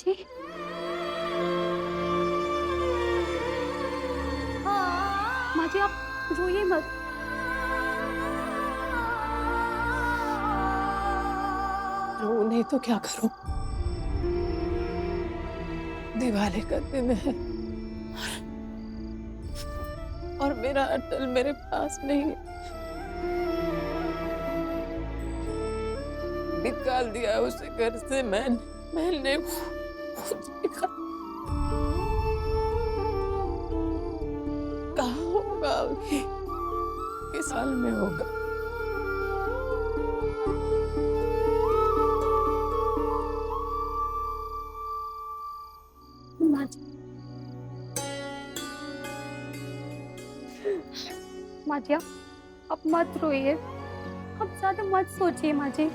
जी, माँ जी आप रोइए मत। रो नहीं तो क्या करूं? दिवाली का दिन है और मेरा अटल मेरे पास नहीं है। निकाल दिया उसे घर से मैंने खुद देखा। कहाँ होगा अभी? किस हाल में होगा? माँ जी, माँ जी आप मत रोइए, आप ज्यादा मत सोचिए माँ जी।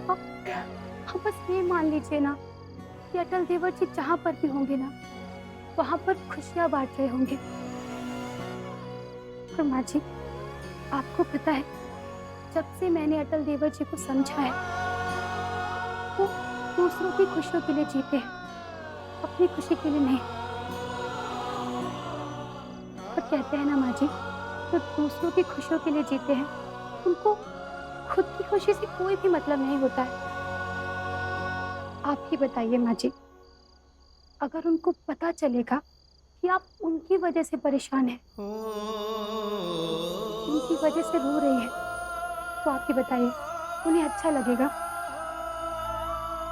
आप बस ये मान लीजिए ना कि अटल देवर जी जहाँ पर भी होंगे ना, वहां पर खुशियां बांट रहे होंगे। और माँ जी आपको पता है, जब से मैंने अटल देवर जी को समझा है, वो दूसरों की खुशियों के लिए जीते हैं, अपनी खुशी के लिए नहीं। और कहते हैं ना माँ जी, जो दूसरों की खुशियों के लिए जीते हैं, उनको खुद की खुशी से कोई भी मतलब नहीं होता है। आप ही बताइए माँ जी, अगर उनको पता चलेगा कि आप उनकी वजह से परेशान हैं, उनकी वजह से रो रही हैं, तो आप ही बताइए, उन्हें अच्छा लगेगा?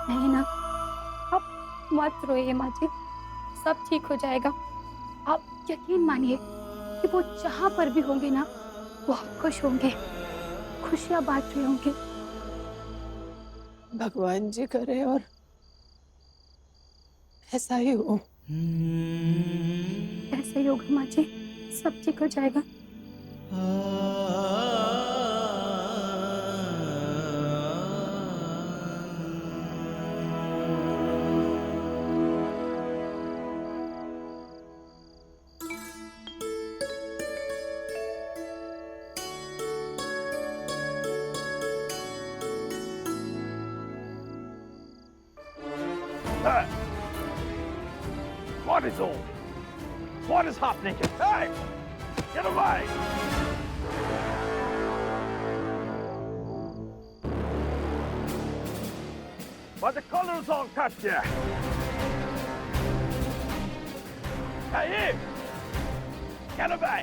नहीं ना। आप मत रोइए माँ जी, सब ठीक हो जाएगा। आप यकीन मानिए कि वो जहां पर भी होंगे ना, बहुत खुश होंगे, खुशियां बांट रहे होंगे। भगवान जी करे और ऐसा ही हो। ऐसे ही होगा माँ जी, सब ठीक हो जाएगा। Hey! What is all? What is happening here? Hey! Get away! But the colors aren't cut yet. Hey, you! Get away!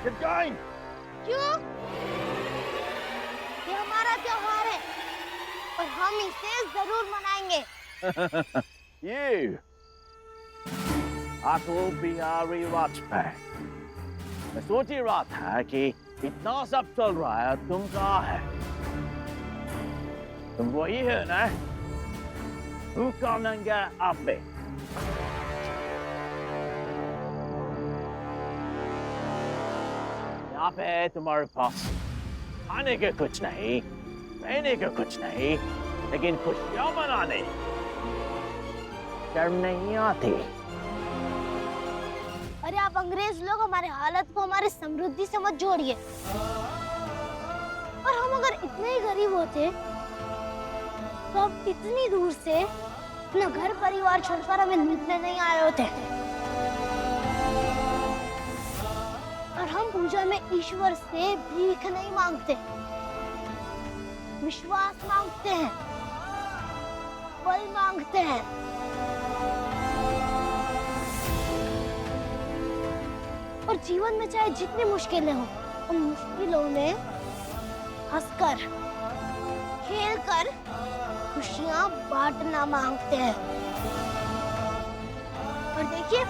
Get going! क्यों? ये हमारा त्योहार है और हम इसे जरूर मनाएंगे। You! अटल बिहारी वाजपेयी। मैं सोच ही रहा था कि इतना सब चल रहा है, तुम कहाँ है? तुम वही है ना? हुक्कानंगा आपे। यहाँ पे है तुम्हारे पास खाने के कुछ नहीं, पहने के कुछ नहीं, लेकिन खुशियां मनाने शर्म नहीं आती। अरे आप अंग्रेज लोग हमारे हालत को हमारी समृद्धि से मत जोड़िए। और हम अगर इतने ही गरीब होते तो अब इतनी दूर से अपना घर परिवार छोड़कर हमें मिलने नहीं आए होते। और हम पूजा में ईश्वर से भीख नहीं मांगते, विश्वास मांगते हैं, बल मांगते हैं। और जीवन में चाहे जितनी मुश्किलें हो, उन मुश्किलों में हंसकर, खेलकर खुशियां बांटना मांगते हैं। और देखिए,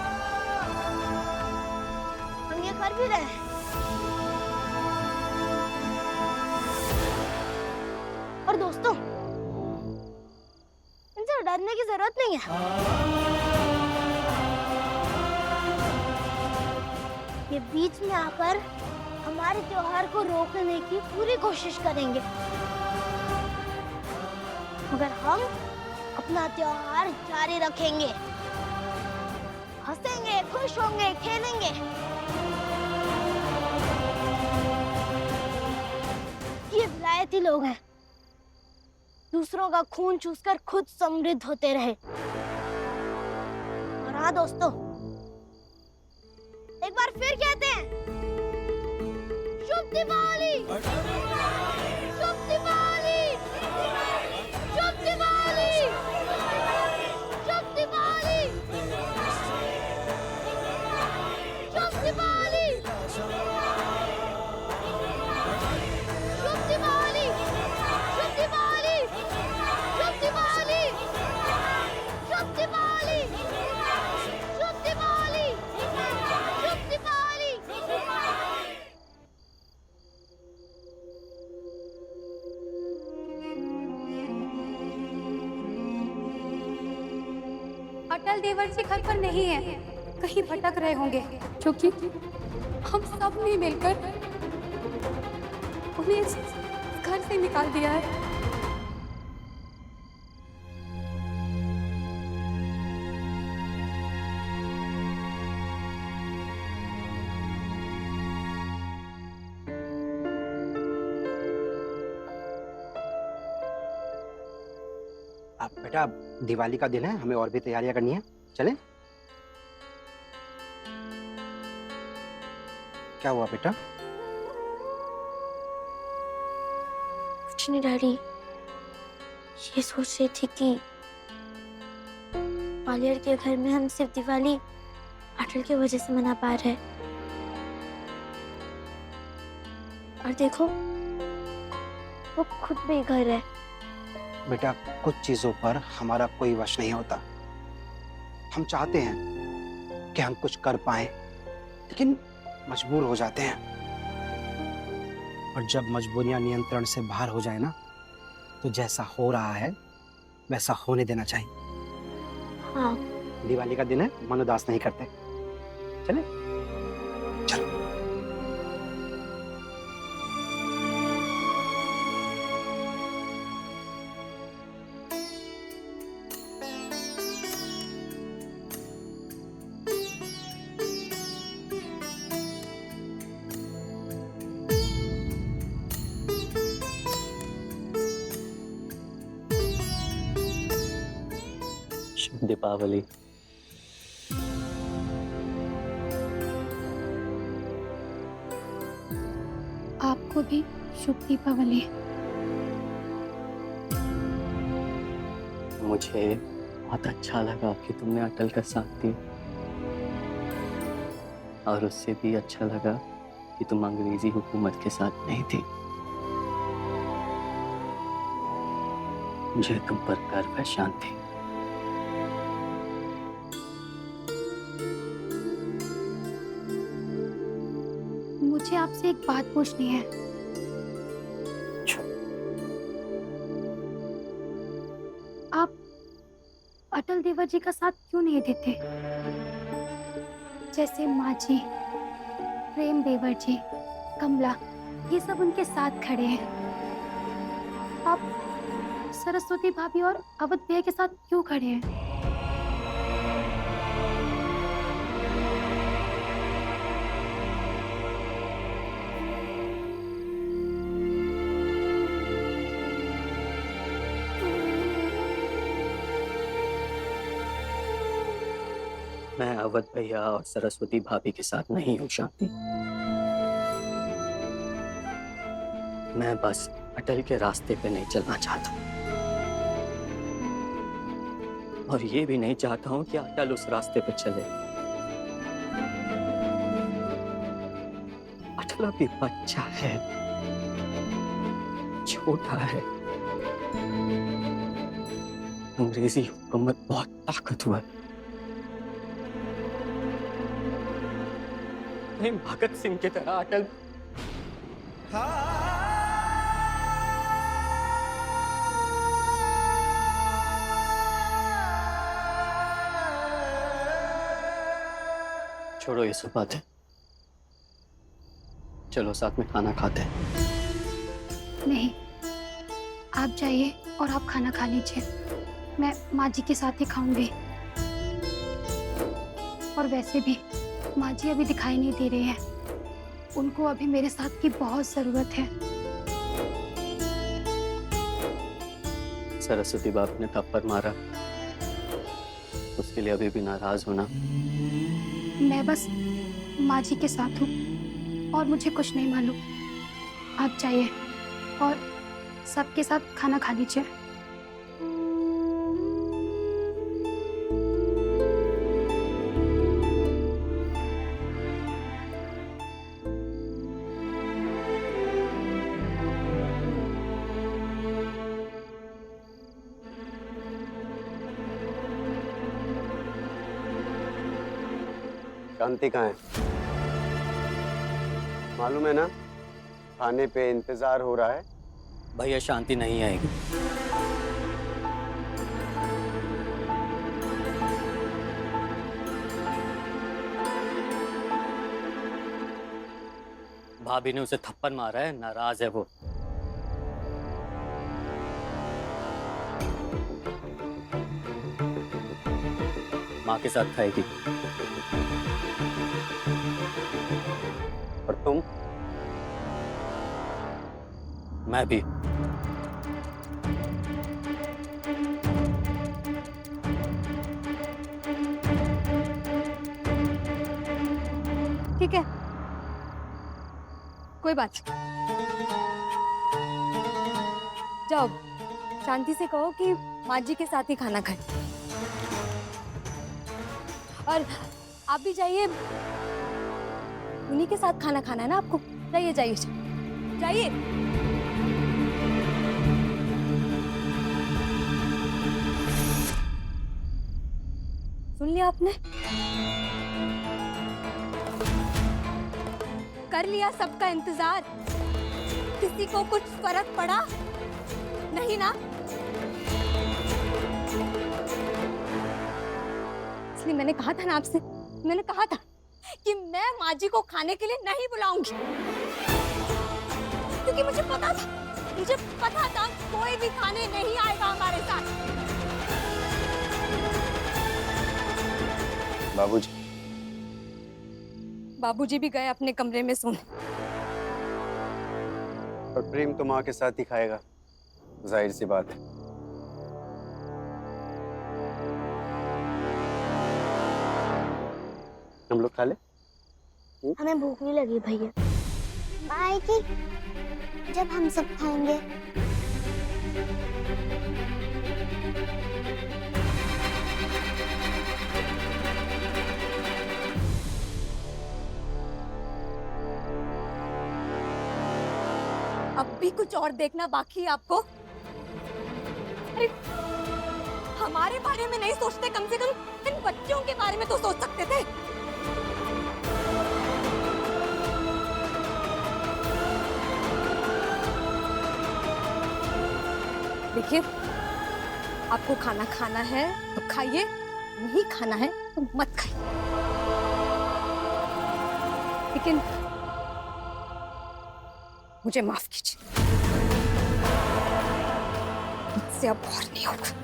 हम ये कर भी रहे हैं। और दोस्तों, इनसे डरने की जरूरत नहीं है। ये बीच में आकर हमारे त्योहार को रोकने की पूरी कोशिश करेंगे, मगर हम अपना त्योहार जारी रखेंगे, हंसेंगे, खुश होंगे, खेलेंगे। ये विलायती लोग हैं, दूसरों का खून चूसकर खुद समृद्ध होते रहे। और हाँ दोस्तों, एक बार फिर कहते हैं, शुभ दिवाली! शुभ दिवाली! शुभ दिवाली! शुभ दिवाली! शुभ दिवाली! शुभ दिवाली! शुभ दिवाली! शुभ दिवाली! शुभ दिवाली! शुभ दिवाली! शुभ दिवाली! अटल देवर जी घर पर नहीं है, कहीं भटक रहे होंगे, क्योंकि हम सब ने मिलकर उन्हें इस घर से निकाल दिया है। अब बेटा दिवाली का दिन है, हमें और भी तैयारियां करनी है, चलें? क्या हुआ बेटा? कुछ नहीं डैडी, ये सोच रही थी कि ग्वालियर के घर में हम सिर्फ दिवाली अटल की वजह से मना पा रहे। और देखो, वो खुद बेघर है। बेटा कुछ चीजों पर हमारा कोई वश नहीं होता। हम चाहते हैं कि हम कुछ कर पाएं, लेकिन मजबूर हो जाते हैं। और जब मजबूरियां नियंत्रण से बाहर हो जाए ना, तो जैसा हो रहा है वैसा होने देना चाहिए। हाँ, दिवाली का दिन है, मन उदास नहीं करते। चले? चलो। शुभ दीपावली। आपको भी शुभ दीपावली। मुझे बहुत अच्छा लगा कि तुमने अटल का साथ दिया, और उससे भी अच्छा लगा कि तुम अंग्रेजी हुकूमत के साथ नहीं थी। मुझे तुम पर गर्व है शांति। मुझे आपसे एक बात पूछनी है। आप अटल देवर जी का साथ क्यों नहीं देते? जैसे माँ जी, प्रेम देवर जी, कमला, ये सब उनके साथ खड़े हैं। आप सरस्वती भाभी और अवध भैया के साथ क्यों खड़े हैं? मैं अवध भैया और सरस्वती भाभी के साथ नहीं हूँ शांति। मैं बस अटल के रास्ते पे नहीं चलना चाहता, और ये भी नहीं चाहता हूँ कि अटल उस रास्ते पे चले। अटल अभी बच्चा है, छोटा है। अंग्रेजी हुकूमत बहुत ताकतवर है। नहीं, भगत सिंह की तरह अटल छोड़ो ये सब बातें, चलो साथ में खाना खाते हैं। नहीं, आप जाइए और आप खाना खा लीजिए। मैं माँ जी के साथ ही खाऊंगी। और वैसे भी माँ जी अभी दिखाई नहीं दे रही हैं। उनको अभी मेरे साथ की बहुत जरूरत है। सरस्वती बाबू ने थप्पड़ मारा, उसके लिए अभी भी नाराज होना। मैं बस माँ जी के साथ हूँ और मुझे कुछ नहीं मालूम। आप जाइए और सबके साथ खाना खा लीजिए। शांति कहाँ है? मालूम है ना, खाने पे इंतजार हो रहा है। भैया शांति नहीं आएगी। भाभी ने उसे थप्पड़ मारा है, नाराज है वो। माँ के साथ खाएगी। और तुम? मैं भी। ठीक है, कोई बात नहीं। जाओ, शांति से कहो कि माँ जी के साथ ही खाना खाए। और आप भी जाइए, उन्हीं के साथ खाना खाना है ना आपको। जाइए जाइए जाइए। सुन लिया आपने? कर लिया सबका इंतजार। किसी को कुछ फर्क पड़ा नहीं ना? इसलिए मैंने कहा था ना आपसे, मैंने कहा था कि मैं माँ जी को खाने के लिए नहीं बुलाऊंगी, क्योंकि मुझे पता था कोई भी खाने नहीं आएगा हमारे साथ। बाबूजी भी गए अपने कमरे में सोने। और प्रेम तो माँ के साथ ही खाएगा, जाहिर सी बात है। हम लोग खा ले? हमें भूख नहीं लगी भैया। माँ आएगी जब हम सब खाएंगे। अब भी कुछ और देखना बाकी है आपको? अरे हमारे बारे में नहीं सोचते, कम से कम इन बच्चों के बारे में तो सोच सकते थे। देखिए, आपको खाना खाना है तो खाइए, नहीं खाना है तो मत खाइए। लेकिन मुझे माफ कीजिए, मुझसे अब और नहीं होगा।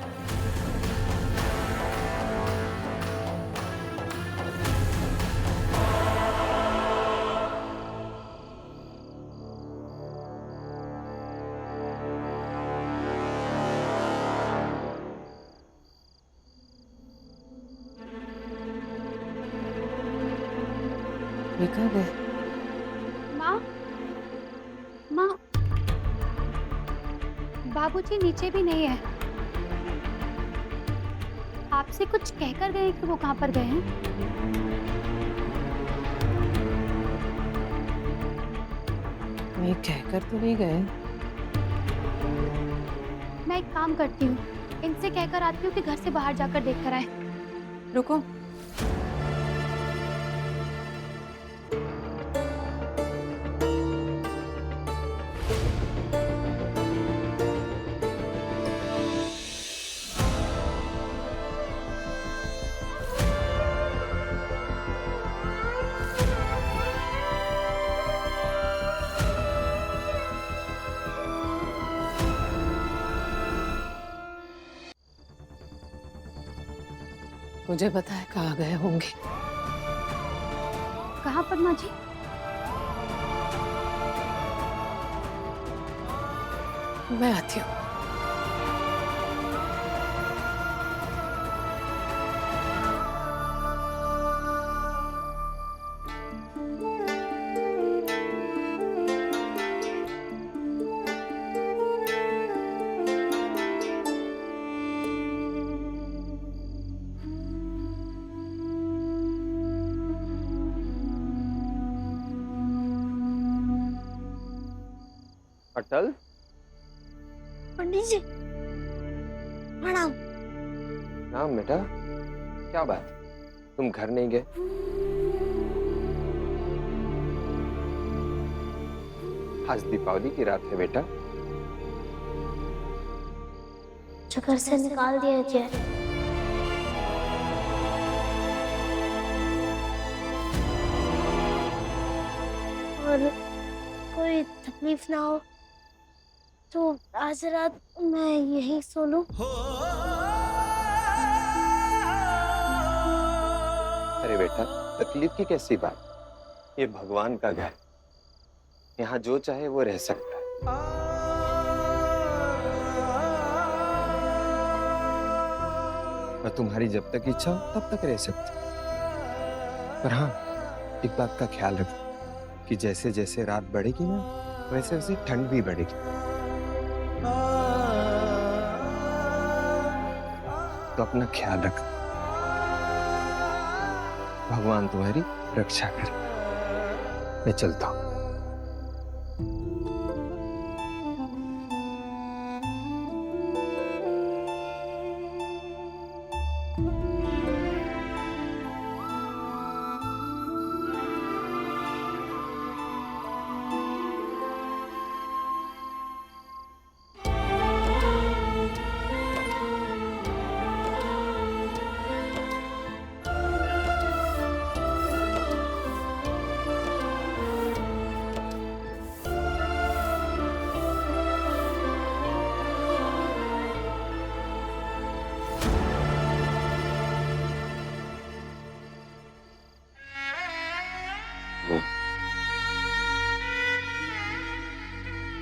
ये कब है? माँ, माँ, बाबूजी नीचे भी नहीं है। आपसे कुछ कहकर गए कि वो कहाँ पर गए हैं? नहीं, कहकर तो नहीं गए। मैं एक काम करती हूँ, इनसे कहकर आती हूँ कि घर से बाहर जाकर देख कर आए। रुको, मुझे पता है कहाँ गए होंगे। कहाँ पर माँ जी? मैं आती हूँ। अटल, पंडित जी प्रणाम। नाम बेटा, क्या बात, तुम घर नहीं गए? आज दीपावली की रात है बेटा। जो घर से निकाल दिया गया। और कोई तकलीफ ना हो तो आज रात मैं यहीं सो लूं। अरे बेटा, तकलीफ की कैसी बात, ये भगवान का घर, यहाँ जो चाहे वो रह सकता है। और तुम्हारी जब तक इच्छा हो तब तक रह सकते हो। पर हाँ, एक बात का ख्याल रखो कि जैसे जैसे रात बढ़ेगी ना, वैसे वैसे ठंड भी बढ़ेगी। तो अपना ख्याल रखो, भगवान तुम्हारी रक्षा करे। मैं चलता हूँ।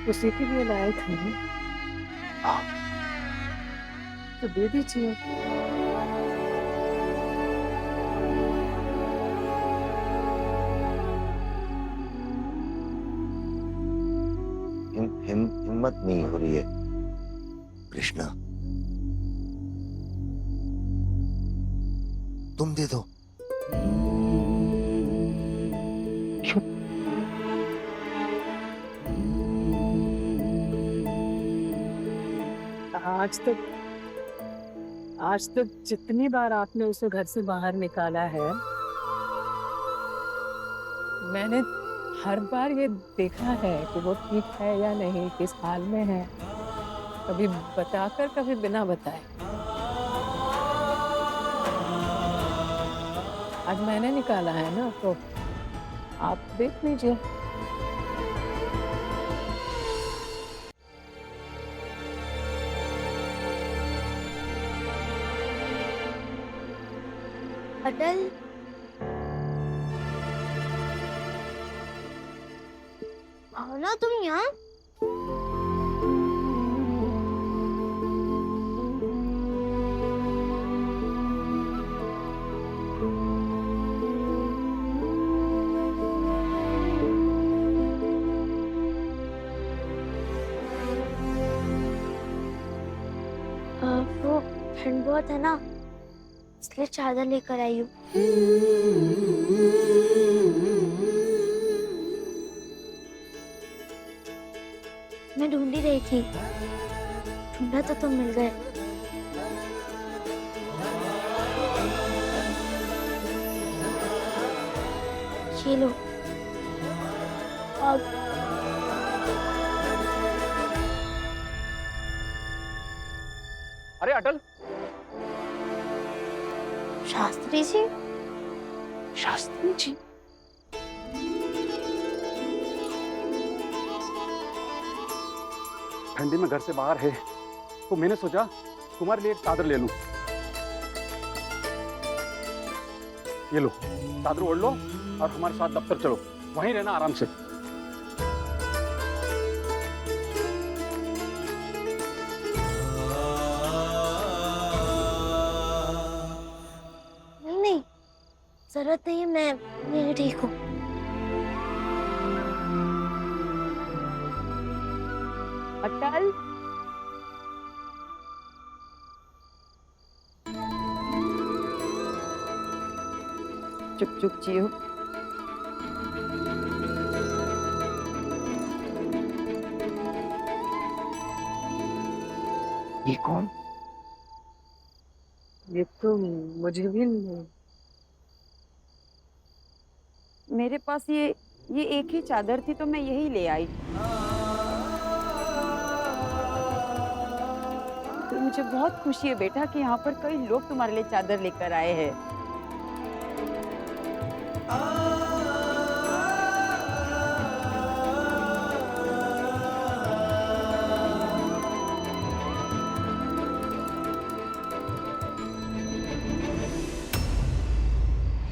उसी के लिए लाए थे ना? हाँ। तो दे दीजिए। हिम्मत नहीं हो रही है कृष्णा, तुम दे दो। आज तक जितनी बार आपने उसे घर से बाहर निकाला है, मैंने हर बार ये देखा है कि वो ठीक है या नहीं, किस हाल में है, कभी बताकर कभी बिना बताए। आज मैंने निकाला है ना, तो आप देख लीजिए। अटल, आओ ना तुम यहाँ। वो ठंड बहुत है ना, इसलिए चादर लेकर आई हूँ। मैं ढूंढ ही रही थी, ढूंढा तो तुम मिल गए। ये लो। अब अरे अटल, शास्त्री जी। शास्त्री जी, ठंडी में घर से बाहर है तो मैंने सोचा तुम्हारे लिए एक चादर ले लूं। ये लो, चादर ओढ़ लो और हमारे साथ दफ्तर चलो, वहीं रहना आराम से। नहीं नहीं, जरूरत नहीं है, मैं यही ठीक हूँ। अटल, चुप चुप जियो। ये कौन? ये तो मुझे भी नहीं। मेरे पास ये एक ही चादर थी तो मैं यही ले आई। तो मुझे बहुत खुशी है बेटा कि यहाँ पर कई लोग तुम्हारे लिए चादर लेकर आए हैं।